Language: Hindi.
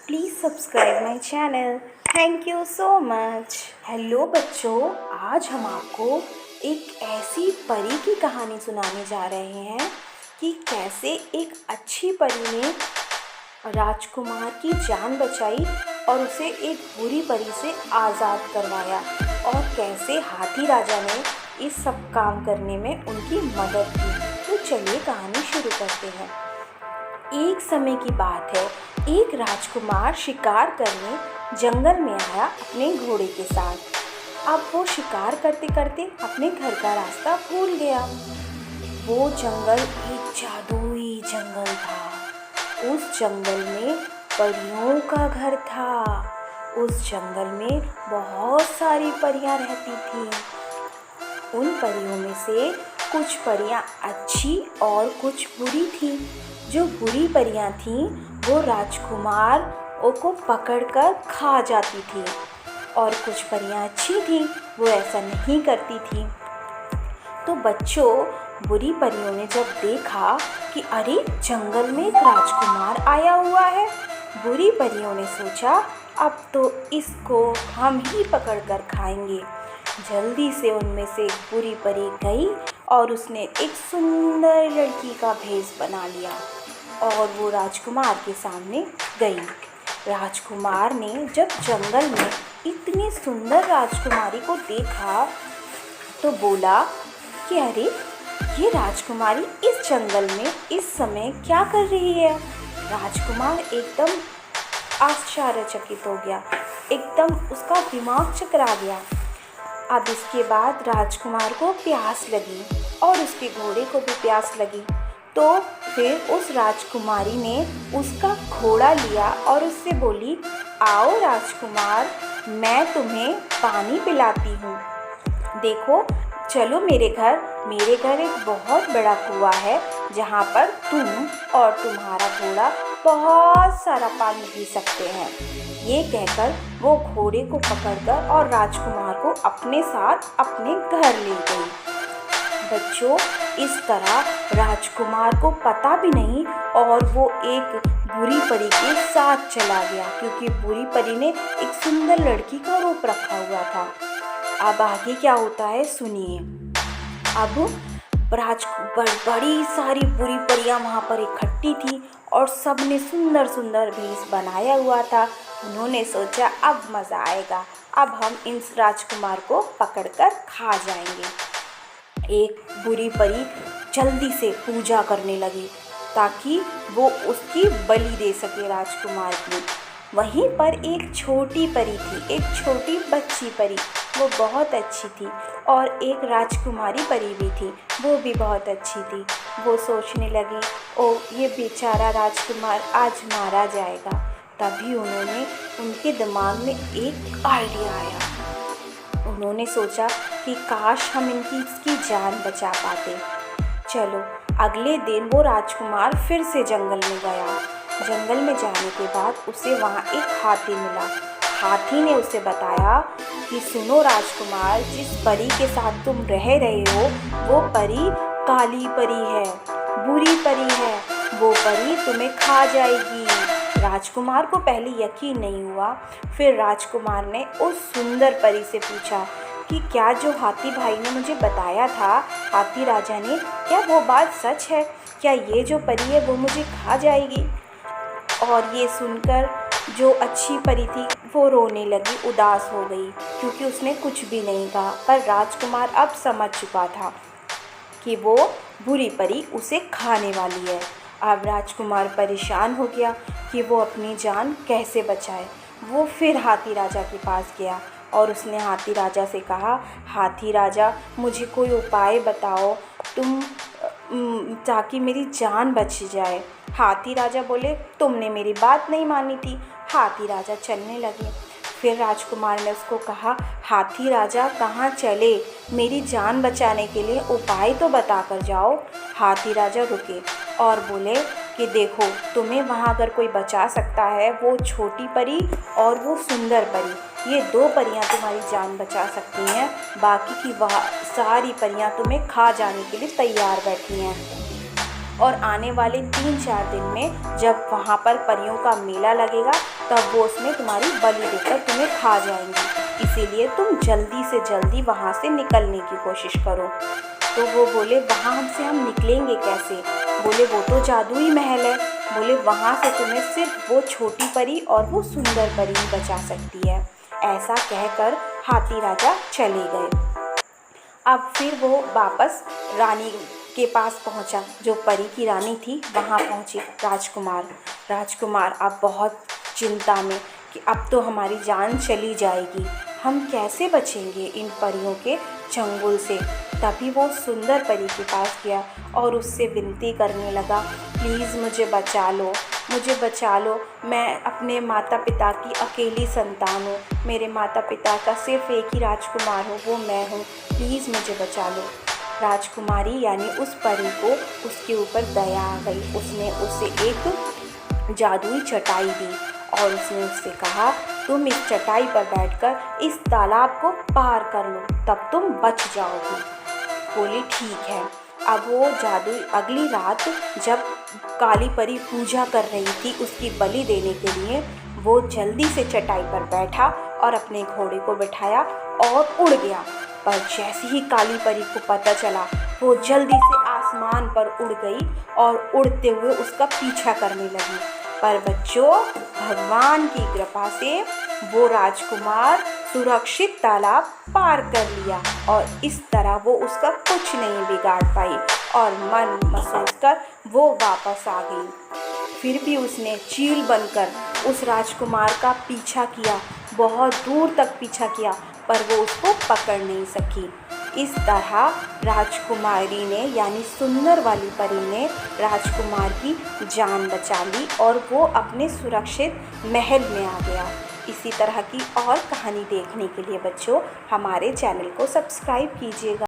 Please subscribe my channel. Thank you so much. Hello बच्चों, आज हम आपको एक ऐसी परी की कहानी सुनाने जा रहे हैं कि कैसे एक अच्छी परी ने राजकुमार की जान बचाई और उसे एक बुरी परी से आज़ाद करवाया, और कैसे हाथी राजा ने इस सब काम करने में उनकी मदद की। तो चलिए कहानी शुरू करते हैं। एक समय की बात है, एक राजकुमार शिकार करने जंगल में आया अपने घोड़े के साथ। अब वो शिकार करते करते अपने घर का रास्ता भूल गया। वो जंगल एक जादुई जंगल था। उस जंगल में परियों का घर था। उस जंगल में बहुत सारी परियां रहती थीं। उन परियों में से कुछ परियां अच्छी और कुछ बुरी थीं। जो बुरी परियां थीं वो राजकुमार को पकड़कर खा जाती थी, और कुछ परियां अच्छी थीं, वो ऐसा नहीं करती थीं। तो बच्चों, बुरी परियों ने जब देखा कि अरे जंगल में एक राजकुमार आया हुआ है, बुरी परियों ने सोचा अब तो इसको हम ही पकड़कर खाएंगे। जल्दी से उनमें से एक बुरी परी गई और उसने एक सुंदर लड़की का भेष बना लिया और वो राजकुमार के सामने गई। राजकुमार ने जब जंगल में इतनी सुंदर राजकुमारी को देखा तो बोला कि अरे ये राजकुमारी इस जंगल में इस समय क्या कर रही है। राजकुमार एकदम आश्चर्यचकित हो गया, एकदम उसका दिमाग चकरा गया। अब इसके बाद राजकुमार को प्यास लगी और उसके घोड़े को भी प्यास लगी। तो फिर उस राजकुमारी ने उसका घोड़ा लिया और उससे बोली, आओ राजकुमार, मैं तुम्हें पानी पिलाती हूँ। देखो, चलो मेरे घर एक बहुत बड़ा कुआं है जहाँ पर तुम और तुम्हारा घोड़ा बहुत सारा पानी पी सकते हैं। ये कहकर वो घोड़े को पकड़कर और राजकुमार को अपने साथ अपने घर ले गई। बच्चों, इस तरह राजकुमार को पता भी नहीं और वो एक बुरी परी के साथ चला गया, क्योंकि बुरी परी ने एक सुंदर लड़की का रूप रखा हुआ था। अब आगे क्या होता है सुनिए। अब बड़ी सारी बुरी परियां वहाँ पर इकट्ठी थी और सब ने सुंदर सुंदर भेष बनाया हुआ था। उन्होंने सोचा अब मज़ा आएगा, अब हम इन राजकुमार को पकड़कर खा जाएंगे। एक बुरी परी जल्दी से पूजा करने लगी ताकि वो उसकी बलि दे सके राजकुमार की। वहीं पर एक छोटी परी थी, एक छोटी बच्ची परी, वो बहुत अच्छी थी, और एक राजकुमारी परी भी थी, वो भी बहुत अच्छी थी। वो सोचने लगी, ओ ये बेचारा राजकुमार आज मारा जाएगा। तभी उनके दिमाग में एक आइडिया आया। उन्होंने सोचा कि काश हम इसकी जान बचा पाते। चलो, अगले दिन वो राजकुमार फिर से जंगल में गया। जंगल में जाने के बाद उसे वहाँ एक हाथी मिला। हाथी ने उसे बताया कि सुनो राजकुमार, जिस परी के साथ तुम रह रहे हो वो परी काली परी है, बुरी परी है, वो परी तुम्हें खा जाएगी। राजकुमार को पहले यकीन नहीं हुआ। फिर राजकुमार ने उस सुंदर परी से पूछा कि क्या जो हाथी भाई ने मुझे बताया था, हाथी राजा ने, क्या वो बात सच है? क्या ये जो परी है वो मुझे खा जाएगी? और ये सुनकर जो अच्छी परी थी वो रोने लगी, उदास हो गई, क्योंकि उसने कुछ भी नहीं कहा। पर राजकुमार अब समझ चुका था कि वो बुरी परी उसे खाने वाली है। अब राजकुमार परेशान हो गया कि वो अपनी जान कैसे बचाए। वो फिर हाथी राजा के पास गया और उसने हाथी राजा से कहा, हाथी राजा, मुझे कोई उपाय बताओ तुम, ताकि मेरी जान बच जाए। हाथी राजा बोले, तुमने मेरी बात नहीं मानी थी। हाथी राजा चलने लगे। फिर राजकुमार ने उसको कहा, हाथी राजा कहाँ चले? मेरी जान बचाने के लिए उपाय तो बता कर जाओ। हाथी राजा रुके और बोले कि देखो, तुम्हें वहाँ अगर कोई बचा सकता है वो छोटी परी और वो सुंदर परी, ये दो परियां तुम्हारी जान बचा सकती हैं। बाकी की वह सारी परियां तुम्हें खा जाने के लिए तैयार बैठी हैं। और आने वाले 3-4 दिन में जब वहाँ पर परियों का मेला लगेगा तब वो उसमें तुम्हारी बलि देकर तुम्हें खा जाएंगी, इसीलिए तुम जल्दी से जल्दी वहाँ से निकलने की कोशिश करो। तो वो बोले वहाँ हम निकलेंगे कैसे? बोले वो तो जादुई महल है। बोले वहाँ से तुम्हें सिर्फ वो छोटी परी और वो सुंदर परी ही बचा सकती है। ऐसा कहकर हाथी राजा चले गए। अब फिर वो वापस रानी के पास पहुंचा, जो परी की रानी थी वहां पहुंचे राजकुमार अब बहुत चिंता में कि अब तो हमारी जान चली जाएगी, हम कैसे बचेंगे इन परियों के चंगुल से। तभी वो सुंदर परी के पास गया और उससे विनती करने लगा, प्लीज़ मुझे बचा लो, मैं अपने माता पिता की अकेली संतान हूँ, मेरे माता पिता का सिर्फ एक ही राजकुमार हो, वो मैं हूँ, प्लीज़ मुझे बचा लो। राजकुमारी यानी उस परी को उसके ऊपर दया आ गई। उसने उसे एक जादुई चटाई दी और उसने उससे कहा, तुम इस चटाई पर बैठकर इस तालाब को पार कर लो, तब तुम बच जाओगी। बोली ठीक है। अब वो जादुई अगली रात जब काली परी पूजा कर रही थी उसकी बलि देने के लिए, वो जल्दी से चटाई पर बैठा और अपने घोड़े को बिठाया और उड़ गया। पर जैसे ही काली परी को पता चला, वो जल्दी से आसमान पर उड़ गई और उड़ते हुए उसका पीछा करने लगी। पर बच्चों, भगवान की कृपा से वो राजकुमार सुरक्षित तालाब पार कर लिया और इस तरह वो उसका कुछ नहीं बिगाड़ पाई और मन महसूस कर वो वापस आ गई। फिर भी उसने चील बनकर उस राजकुमार का पीछा किया, बहुत दूर तक पीछा किया, पर वो उसको पकड़ नहीं सकी। इस तरह राजकुमारी ने यानी सुंदर वाली परी ने राजकुमार की जान बचा ली और वो अपने सुरक्षित महल में आ गया। इसी तरह की और कहानी देखने के लिए बच्चों हमारे चैनल को सब्सक्राइब कीजिएगा।